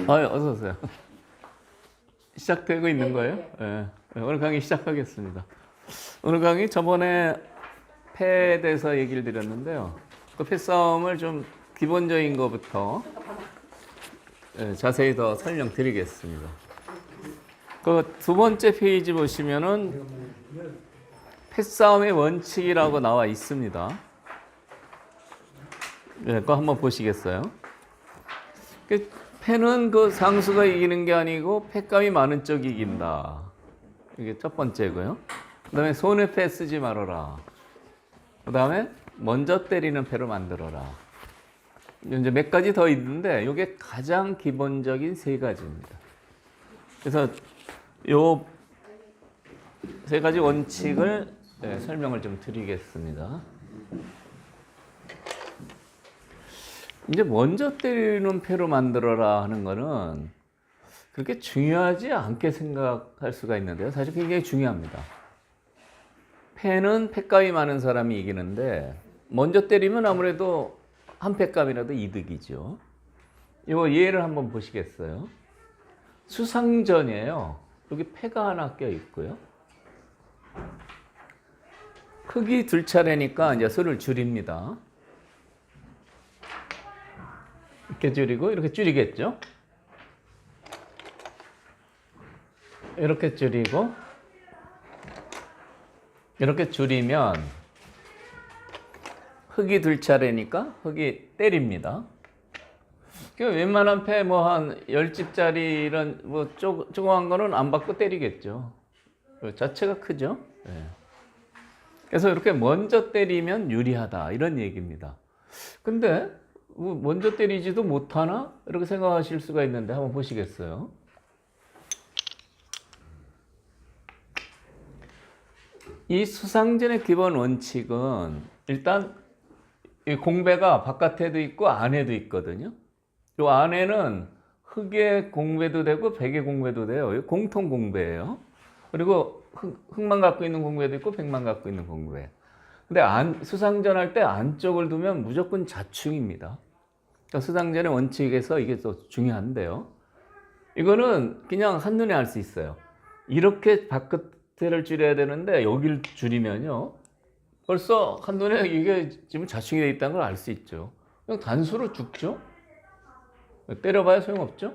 어서 오세요. 시작되고 있는 거예요? 네. 오늘 강의 시작하겠습니다. 오늘 강의 저번에 패에 대해서 얘기를 드렸는데요. 그 패싸움을 좀 기본적인 것부터 자세히 더 설명드리겠습니다. 그 두 번째 페이지 보시면은 패싸움의 원칙이라고 나와 있습니다. 네, 그거 한번 보시겠어요? 패는 그 상수가 이기는 게 아니고 패감이 많은 쪽이 이긴다. 이게 첫 번째고요. 그 다음에 손해패 쓰지 말아라. 그 다음에 먼저 때리는 패로 만들어라. 이제 몇 가지 더 있는데 이게 가장 기본적인 세 가지입니다. 그래서 요 세 가지 원칙을 설명을 좀 드리겠습니다. 이제 먼저 때리는 패로 만들어라 하는 거는 그렇게 중요하지 않게 생각할 수가 있는데요. 사실 굉장히 중요합니다. 패는 패감이 많은 사람이 이기는데 먼저 때리면 아무래도 한 패감이라도 이득이죠. 이거 예를 한번 보시겠어요? 수상전이에요. 여기 패가 하나 껴 있고요. 흙이 둘 차례니까 이제 수를 줄입니다. 이렇게 줄이고 이렇게 줄이겠죠? 이렇게 줄이고 이렇게 줄이면 흙이 둘 차례니까 흙이 때립니다. 웬만한 패 뭐 한 10집짜리 이런 뭐 조그만 거는 안 받고 때리겠죠. 자체가 크죠. 네. 그래서 이렇게 먼저 때리면 유리하다 이런 얘기입니다. 근데 먼저 때리지도 못하나? 이렇게 생각하실 수가 있는데 한번 보시겠어요? 이 수상전의 기본 원칙은 일단 이 공배가 바깥에도 있고 안에도 있거든요. 이 안에는 흙의 공배도 되고 백의 공배도 돼요. 공통 공배예요. 그리고 흙만 갖고 있는 공배도 있고 백만 갖고 있는 공배. 근데 수상전 할 때 안쪽을 두면 무조건 자충입니다. 그러니까 수상전의 원칙에서 이게 또 중요한데요. 이거는 그냥 한눈에 알 수 있어요. 이렇게 바깥을 줄여야 되는데 여기를 줄이면요. 벌써 한눈에 이게 지금 자충이 되어 있다는 걸 알 수 있죠. 그냥 단수로 죽죠. 때려봐야 소용없죠.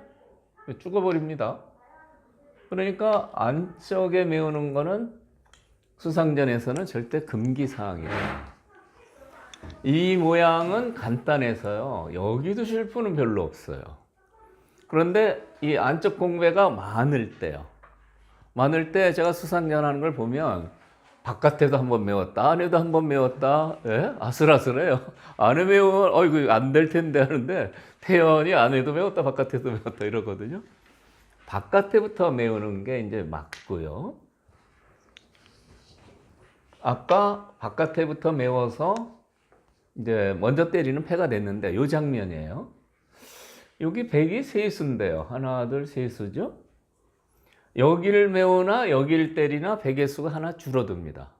죽어버립니다. 그러니까 안쪽에 메우는 거는 수상전에서는 절대 금기사항이에요. 이 모양은 간단해서요. 여기도 실수는 별로 없어요. 그런데 이 안쪽 공배가 많을 때요. 많을 때 제가 수상전 하는 걸 보면 바깥에도 한번 메웠다, 안에도 한번 메웠다, 예? 아슬아슬해요. 안에 메우면 어이구 안 될 텐데 하는데 태연이 안에도 메웠다, 바깥에도 메웠다 이러거든요. 바깥에부터 메우는 게 이제 맞고요. 아까 바깥에부터 메워서 이제 먼저 때리는 패가 됐는데 이 장면이에요. 여기 백이 세수인데요. 하나, 둘, 세수죠. 여기를 메우나 여기를 때리나 백의 수가 하나 줄어듭니다.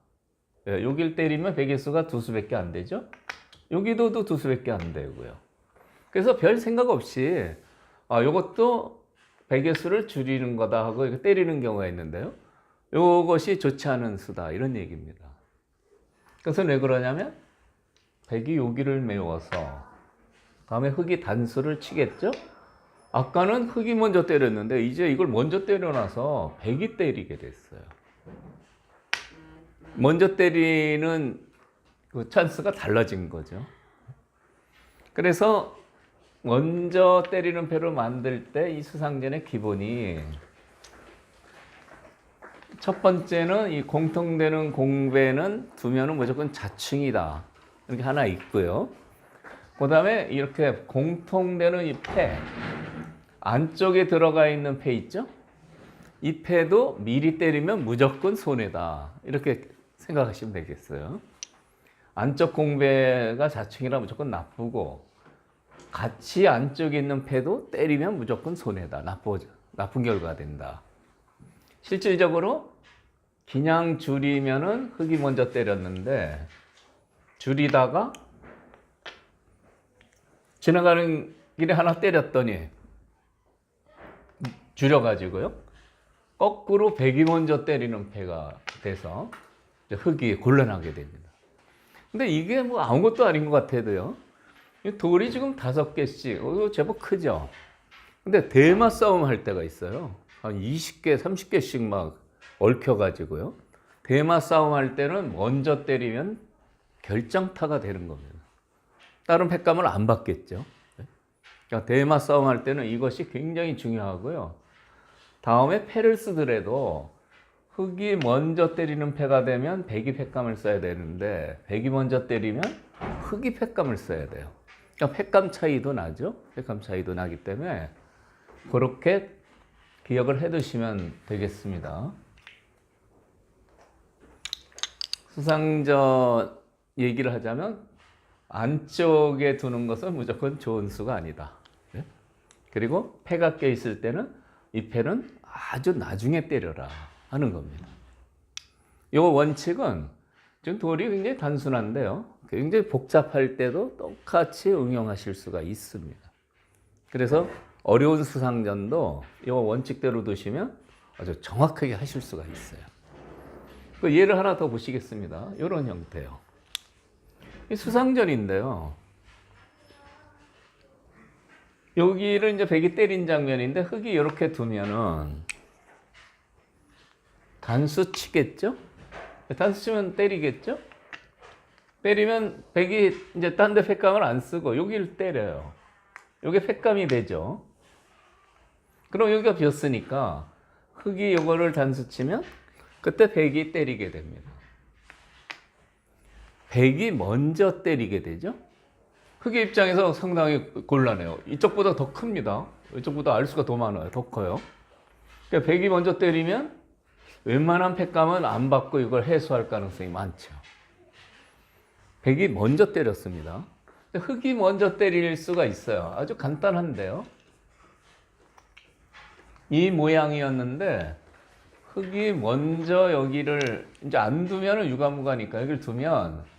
여기를 때리면 백의 수가 두 수밖에 안 되죠. 여기도 두 수밖에 안 되고요. 그래서 별 생각 없이 이것도 백의 수를 줄이는 거다 하고 이렇게 때리는 경우가 있는데요. 이것이 좋지 않은 수다 이런 얘기입니다. 그래서 왜 그러냐면 백이 여기를 메워서 다음에 흙이 단수를 치겠죠. 아까는 흙이 먼저 때렸는데 이제 이걸 먼저 때려놔서 백이 때리게 됐어요. 먼저 때리는 그 찬스가 달라진 거죠. 그래서 먼저 때리는 패로 만들 때 이 수상전의 기본이 첫 번째는 이 공통되는 공배는 두면은 무조건 자충이다. 이렇게 하나 있고요. 그 다음에 이렇게 공통되는 이 패, 안쪽에 들어가 있는 패 있죠? 이 패도 미리 때리면 무조건 손해다. 이렇게 생각하시면 되겠어요. 안쪽 공배가 자충이라 무조건 나쁘고 같이 안쪽에 있는 패도 때리면 무조건 손해다. 나쁜 결과가 된다. 실질적으로 그냥 줄이면은 흙이 먼저 때렸는데 줄이다가 지나가는 길에 하나 때렸더니 줄여가지고요. 거꾸로 백이 먼저 때리는 패가 돼서 이제 흙이 곤란하게 됩니다. 근데 이게 뭐 아무것도 아닌 것 같아도요. 이 돌이 지금 5개씩, 이거 제법 크죠? 근데 대마 싸움 할 때가 있어요. 한 20개, 30개씩 막 얽혀가지고요. 대마 싸움 할 때는 먼저 때리면 결정타가 되는 겁니다. 다른 팩감을 안 받겠죠. 그러니까 대마 싸움 할 때는 이것이 굉장히 중요하고요. 다음에 패를 쓰더라도 흙이 먼저 때리는 패가 되면 백이 팩감을 써야 되는데 백이 먼저 때리면 흙이 팩감을 써야 돼요. 그러니까 팩감 차이도 나죠. 팩감 차이도 나기 때문에 그렇게 기억을 해 두시면 되겠습니다. 수상전 얘기를 하자면 안쪽에 두는 것은 무조건 좋은 수가 아니다. 그리고 패가 껴 있을 때는 이 패는 아주 나중에 때려라 하는 겁니다. 이 원칙은 지금 돌이 굉장히 단순한데요. 굉장히 복잡할 때도 똑같이 응용하실 수가 있습니다. 그래서 어려운 수상전도 이 원칙대로 두시면 아주 정확하게 하실 수가 있어요. 그 예를 하나 더 보시겠습니다. 이런 형태요. 이 수상전인데요. 여기를 이제 백이 때린 장면인데 흙이 이렇게 두면은 단수 치겠죠? 단수 치면 때리겠죠? 때리면 백이 이제 딴 데 팩감을 안 쓰고 여기를 때려요. 여기 팩감이 되죠. 그럼 여기가 비었으니까 흙이 이거를 단수 치면 그때 백이 때리게 됩니다. 백이 먼저 때리게 되죠. 흙의 입장에서 상당히 곤란해요. 이쪽보다 더 큽니다. 이쪽보다 알수가 더 많아요. 더 커요. 그러니까 백이 먼저 때리면 웬만한 팩감은 안 받고 이걸 해소할 가능성이 많죠. 백이 먼저 때렸습니다. 흙이 먼저 때릴 수가 있어요. 아주 간단한데요. 이 모양이었는데 흙이 먼저 여기를 이제 안 두면 유가무가니까 여기를 두면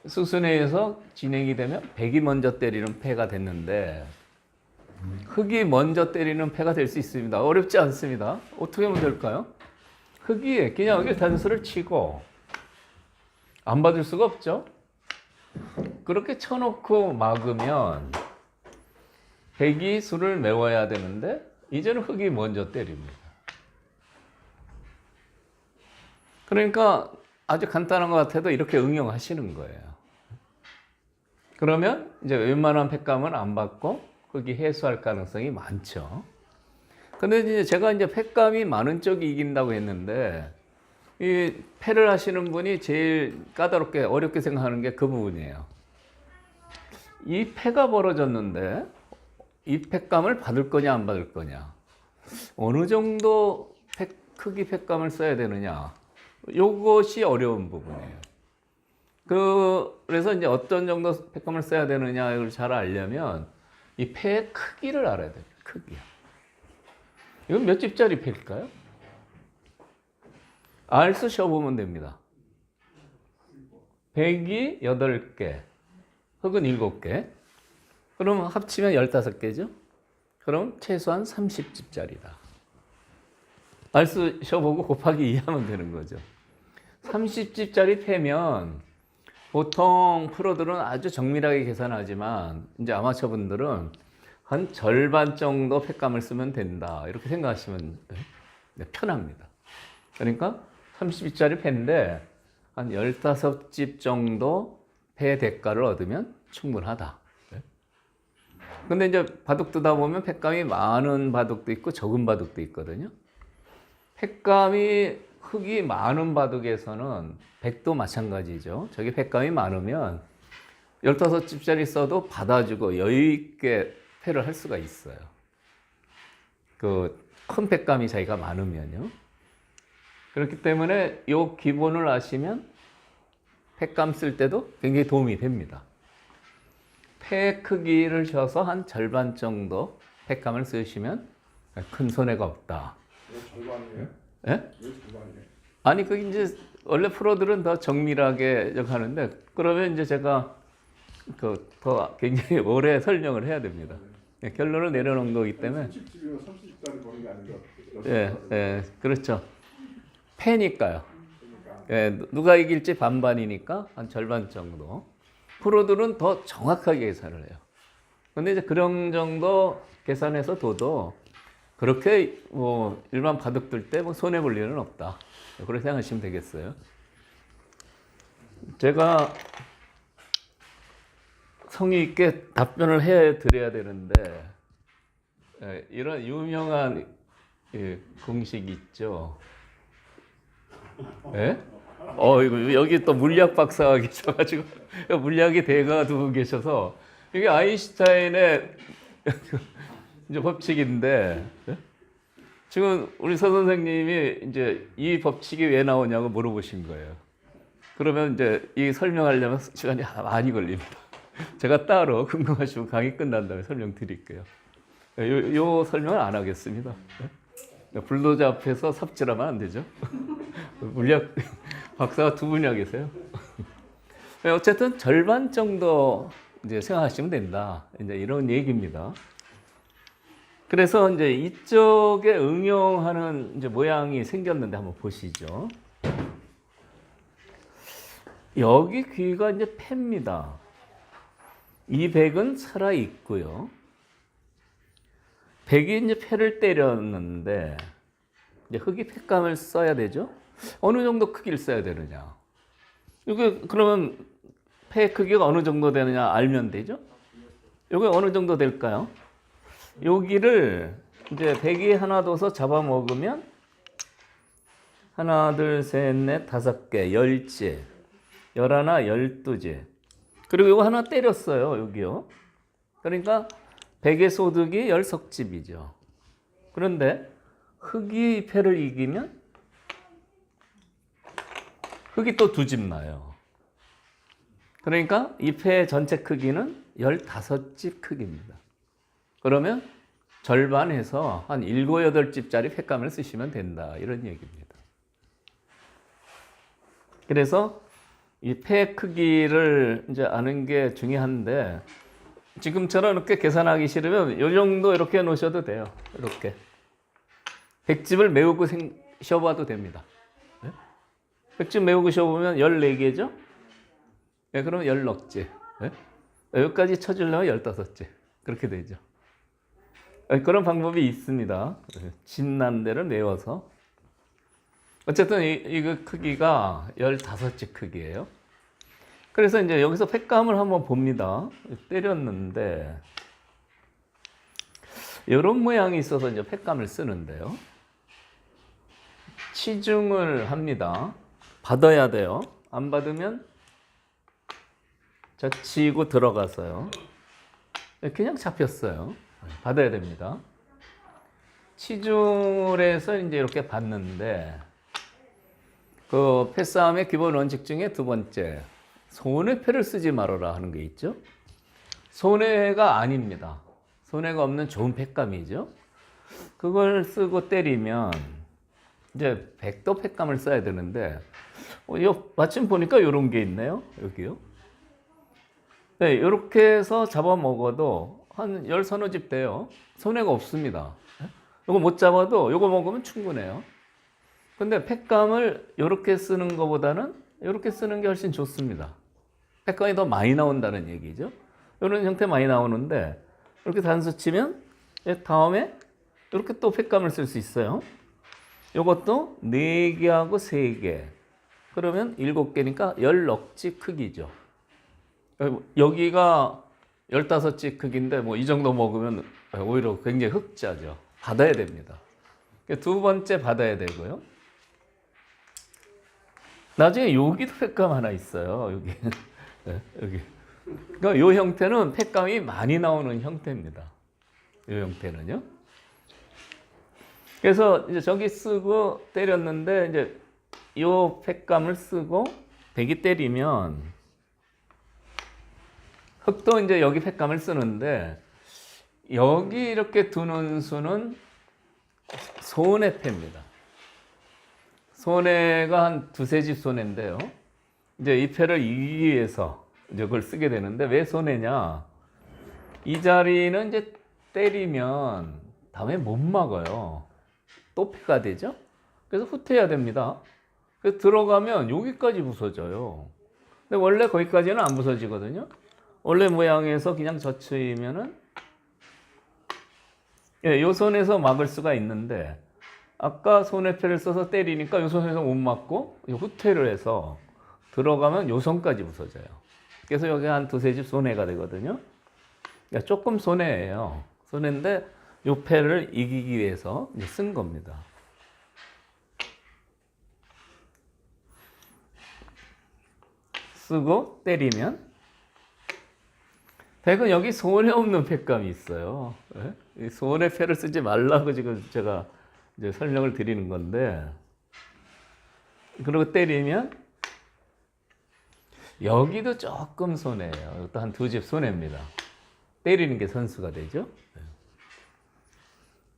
수순회에서 진행이 되면 백이 먼저 때리는 패가 됐는데 흙이 먼저 때리는 패가 될 수 있습니다. 어렵지 않습니다. 어떻게 하면 될까요? 흙이 그냥 여기 단수를 치고 안 받을 수가 없죠. 그렇게 쳐놓고 막으면 백이 수를 메워야 되는데 이제는 흙이 먼저 때립니다. 그러니까 아주 간단한 것 같아도 이렇게 응용하시는 거예요. 그러면 이제 웬만한 팩감은 안 받고 흙이 해소할 가능성이 많죠. 근데 이제 제가 이제 팩감이 많은 쪽이 이긴다고 했는데 이 패를 하시는 분이 제일 까다롭게 어렵게 생각하는 게 그 부분이에요. 이 패가 벌어졌는데 이 팩감을 받을 거냐 안 받을 거냐, 어느 정도 크기 팩감을 써야 되느냐, 요것이 어려운 부분이에요. 그래서 이제 어떤 정도 팩감을 써야 되느냐를 잘 알려면 이 패의 크기를 알아야 돼요. 크기. 이건 몇 집짜리 패일까요? 알수 쉬어보면 됩니다. 백이 8개, 흙은 7개. 그럼 합치면 15개죠? 그럼 최소한 30집짜리다. 알수 쉬어보고 곱하기 2 하면 되는 거죠. 30집짜리 패면 보통 프로들은 아주 정밀하게 계산하지만 이제 아마추어분들은 한 절반 정도 팩감을 쓰면 된다. 이렇게 생각하시면 편합니다. 그러니까 30집짜리 패인데 한 15집 정도 패 대가를 얻으면 충분하다. 근데 이제 바둑 두다 보면 팩감이 많은 바둑도 있고 적은 바둑도 있거든요. 팩감이 흙이 많은 바둑에서는 백도 마찬가지죠. 저기 팩감이 많으면 15집짜리 써도 받아주고 여유 있게 패를 할 수가 있어요. 그 큰 팩감이 자기가 많으면요. 그렇기 때문에 이 기본을 아시면 팩감 쓸 때도 굉장히 도움이 됩니다. 패 크기를 쉬어서 한 절반 정도 팩감을 쓰시면 큰 손해가 없다. 왜 절반이에요? 예? 왜 절반이에요? 아니, 그 이제 원래 프로들은 더 정밀하게 하는데 그러면 이제 제가 그 더 굉장히 오래 설명을 해야 됩니다. 결론을 내려놓은 거기 때문에 30집이면 30집짜리 보는 게 아니라 그렇죠. 패니까요. 그러니까 누가 이길지 반반이니까 한 절반 정도. 프로들은 더 정확하게 계산을 해요. 근데 이제 그런 정도 계산해서 둬도 그렇게 뭐 일반 바둑들 때 뭐 손해 볼 일은 없다. 그렇게 생각하시면 되겠어요. 제가 성의 있게 답변을 해 드려야 되는데 이런 유명한 공식 있죠. 예? 이거 여기 또 물리학 박사가 계셔가지고 물리학의 대가 두고 계셔서 이게 아인슈타인의 이제 법칙인데 지금 우리 서 선생님이 이제 이 법칙이 왜 나오냐고 물어보신 거예요. 그러면 이제 이 설명하려면 시간이 많이 걸립니다. 제가 따로 궁금하시면 강의 끝난 다음에 설명드릴게요. 요 설명은 안 하겠습니다. 불도저 앞에서 삽질하면 안 되죠. 물리학 박사가 두 분이나 계세요. 어쨌든 절반 정도 이제 생각하시면 된다. 이제 이런 얘기입니다. 그래서 이제 이쪽에 응용하는 이제 모양이 생겼는데 한번 보시죠. 여기 귀가 이제 패입니다. 이 백은 살아 있고요. 백이 이제 패를 때렸는데 이제 흑이 패감을 써야 되죠. 어느 정도 크기를 써야 되느냐. 이게 그러면 패 크기가 어느 정도 되느냐 알면 되죠. 이게 어느 정도 될까요? 여기를 이제 백이 하나 둬서 잡아먹으면 하나, 둘, 셋, 넷, 다섯 개, 10째, 11, 12째. 그리고 이거 하나 때렸어요, 여기요. 그러니까 백의 소득이 10석집이죠. 그런데 흑이 패를 이기면 흑이 또 2집 나요. 그러니까 이 패의 전체 크기는 15집 크기입니다. 그러면 절반에서 한 7, 8집짜리 패감을 쓰시면 된다. 이런 얘기입니다. 그래서 이 패 크기를 이제 아는 게 중요한데 지금처럼 이렇게 계산하기 싫으면 이 정도 이렇게 놓으셔도 돼요. 이렇게. 100집을 메우고 쉬어봐도 됩니다. 100집 메우고 쉬어보면 14개죠? 네, 그러면 10넉째. 네? 여기까지 쳐주려면 15째. 그렇게 되죠. 그런 방법이 있습니다. 진난대를 메워서. 어쨌든 이 크기가 15집 크기예요. 그래서 이제 여기서 패감을 한번 봅니다. 때렸는데 이런 모양이 있어서 이제 패감을 쓰는데요. 치중을 합니다. 받아야 돼요. 안 받으면 젖히고 들어가서요. 그냥 잡혔어요. 받아야 됩니다. 치중을 해서 이제 이렇게 받는데 그 패싸움의 기본 원칙 중에 두 번째, 손해패를 쓰지 말아라 하는 게 있죠. 손해가 아닙니다. 손해가 없는 좋은 패감이죠. 그걸 쓰고 때리면 이제 백도 패감을 써야 되는데 마침 보니까 이런 게 있네요. 여기요. 네, 이렇게 해서 잡아먹어도 한 10서너 집 돼요. 손해가 없습니다. 이거 못 잡아도 이거 먹으면 충분해요. 근데 패감을 이렇게 쓰는 것보다는 이렇게 쓰는 게 훨씬 좋습니다. 패감이 더 많이 나온다는 얘기죠. 이런 형태 많이 나오는데 이렇게 단수 치면 다음에 이렇게 또 패감을 쓸 수 있어요. 이것도 4개하고 3개. 그러면 7개니까 10넉지 크기죠. 여기가 15집 크기인데 뭐 이 정도 먹으면 오히려 굉장히 흑자죠. 받아야 됩니다. 두 번째 받아야 되고요. 나중에 여기도 패감 하나 있어요. 여기. 네, 여기. 그러니까 이 형태는 패감이 많이 나오는 형태입니다. 이 형태는요. 그래서 이제 저기 쓰고 때렸는데 이제 이 패감을 쓰고 백이 때리면 흑도 이제 여기 패감을 쓰는데 여기 이렇게 두는 수는 손해패입니다. 손해가 한 2-3집 손해인데요. 이제 이 패를 이기기 위해서 이제 그걸 쓰게 되는데 왜 손해냐? 이 자리는 이제 때리면 다음에 못 막아요. 또 패가 되죠? 그래서 후퇴해야 됩니다. 그래서 들어가면 여기까지 부서져요. 근데 원래 거기까지는 안 부서지거든요. 원래 모양에서 그냥 젖히면은 예, 요 손에서 막을 수가 있는데 아까 손에패를 써서 때리니까 요 손에서 못 막고 후퇴를 해서 들어가면 요 손까지 부서져요. 그래서 여기 한 두세 집 손해가 되거든요. 그러니까 조금 손해예요. 손해인데 요 패를 이기기 위해서 이제 쓴 겁니다. 쓰고 때리면 백은 여기 손해 없는 패감이 있어요. 이 손해 패를 쓰지 말라고 지금 제가 이제 설명을 드리는 건데, 그리고 때리면 여기도 조금 손해예요. 이것도 한 두 집 손해입니다. 때리는 게 선수가 되죠.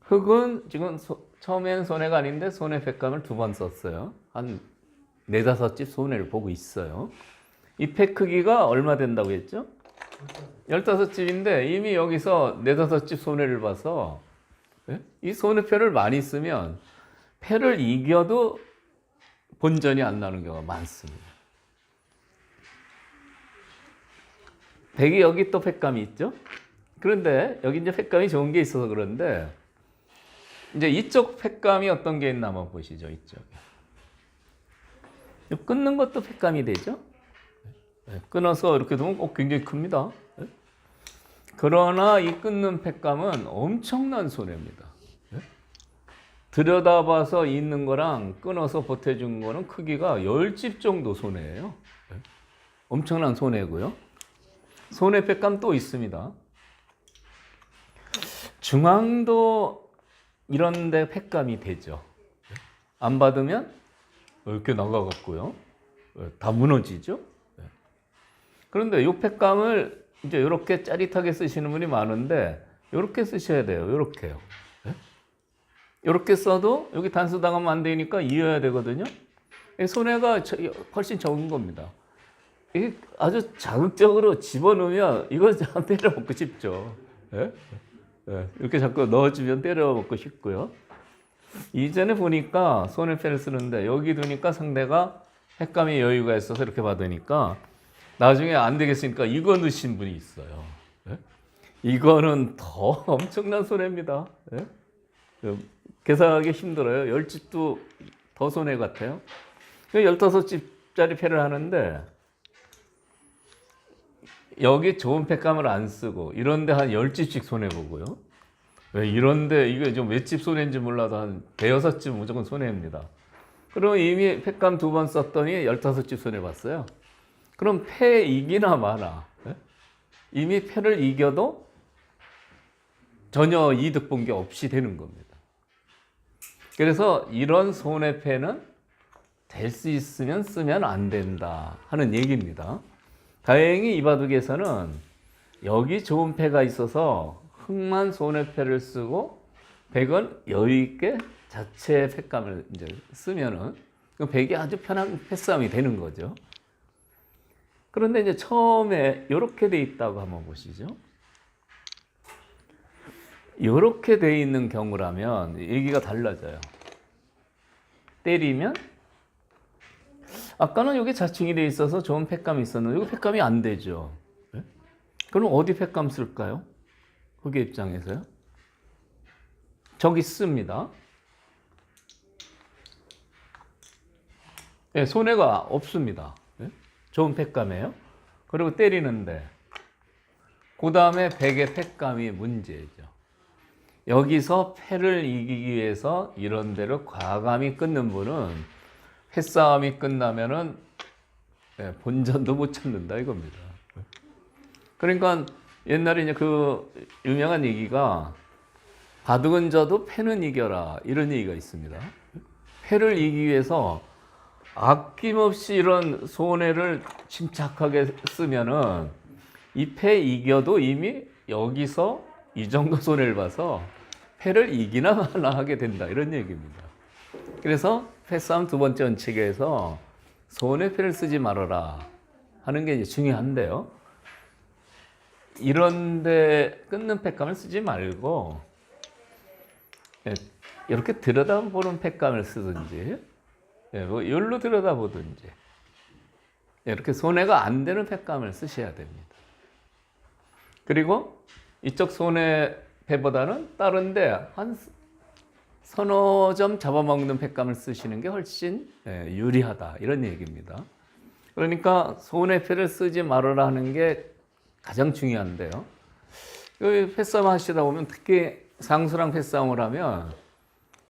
흑은 지금 처음에는 손해가 아닌데 손해 패감을 두 번 썼어요. 한 네다섯 집 손해를 보고 있어요. 이 패 크기가 얼마 된다고 했죠? 15집인데 이미 여기서 네다섯 집 손해를 봐서 이 손해패를 많이 쓰면 패를 이겨도 본전이 안 나는 경우가 많습니다. 백이 여기 또 패감이 있죠? 그런데 여기 이제 패감이 좋은 게 있어서 그런데 이제 이쪽 패감이 어떤 게 있나 한번 보시죠. 이쪽에. 끊는 것도 패감이 되죠? 끊어서 이렇게 두면 굉장히 큽니다. 그러나 이 끊는 패감은 엄청난 손해입니다. 들여다봐서 있는 거랑 끊어서 보태준 거는 크기가 10집 정도 손해예요. 엄청난 손해고요. 손해 패감 또 있습니다. 중앙도 이런 데 패감이 되죠. 안 받으면 이렇게 나가갖고요. 다 무너지죠. 그런데 이 패감을 이제 이렇게 짜릿하게 쓰시는 분이 많은데 이렇게 쓰셔야 돼요. 이렇게요. 이렇게 써도 여기 단수 당하면 안 되니까 이어야 되거든요. 손해가 훨씬 적은 겁니다. 이게 아주 자극적으로 집어넣으면 이거 때려 먹고 싶죠. 이렇게 자꾸 넣어주면 때려 먹고 싶고요. 이전에 보니까 손해패를 쓰는데 여기 두니까 상대가 패감에 여유가 있어서 이렇게 받으니까 나중에 안 되겠으니까 이거 넣으신 분이 있어요. 이거는 더 엄청난 손해입니다. 계산하기 힘들어요. 10집도 더 손해 같아요. 15집짜리 패를 하는데 여기 좋은 패감을 안 쓰고 이런데 한 10집씩 손해보고요. 이런데 이게 좀 몇 집 손해인지 몰라도 한 대여섯 집 무조건 손해입니다. 그럼 이미 패감 두 번 썼더니 15집 손해봤어요. 그럼 패 이기나 마나. 이미 패를 이겨도 전혀 이득 본 게 없이 되는 겁니다. 그래서 이런 손해패는 될 수 있으면 쓰면 안 된다 하는 얘기입니다. 다행히 이 바둑에서는 여기 좋은 패가 있어서 흑만 손해패를 쓰고 백은 여유 있게 자체 패감을 이제 쓰면은 백이 아주 편한 패싸움이 되는 거죠. 그런데 이제 처음에 이렇게 돼 있다고 한번 보시죠. 이렇게 돼 있는 경우라면 얘기가 달라져요. 때리면 아까는 여기 자충이 돼 있어서 좋은 패감이 있었는데 여기 패감이 안 되죠. 그럼 어디 패감 쓸까요? 흑의 입장에서요. 저기 씁니다. 손해가 없습니다. 좋은 패감이에요. 그리고 때리는데 그 다음에 백의 패감이 문제죠. 여기서 패를 이기기 위해서 이런 대로 과감히 끊는 분은 패싸움이 끝나면은 본전도 못 찾는다 이겁니다. 그러니까 옛날에 이제 그 유명한 얘기가 바둑은 져도 패는 이겨라 이런 얘기가 있습니다. 패를 이기기 위해서 아낌없이 이런 손해를 침착하게 쓰면은 이 패 이겨도 이미 여기서 이 정도 손해를 봐서 패를 이기나 마나 하게 된다 이런 얘기입니다. 그래서 패싸움 두 번째 원칙에서 손해패를 쓰지 말아라 하는 게 이제 중요한데요. 이런데 끊는 팩감을 쓰지 말고 예, 이렇게 들여다보는 팩감을 쓰든지 예, 뭐 여기로 들여다보든지 이렇게 손해가 안 되는 팩감을 쓰셔야 됩니다. 그리고 이쪽 손해배보다는 다른데 한 서너 점 잡아먹는 팩감을 쓰시는 게 훨씬 유리하다 이런 얘기입니다. 그러니까 손해패를 쓰지 말아라 하는 게 가장 중요한데요. 패싸움 하시다 보면 특히 상수랑 패싸움을 하면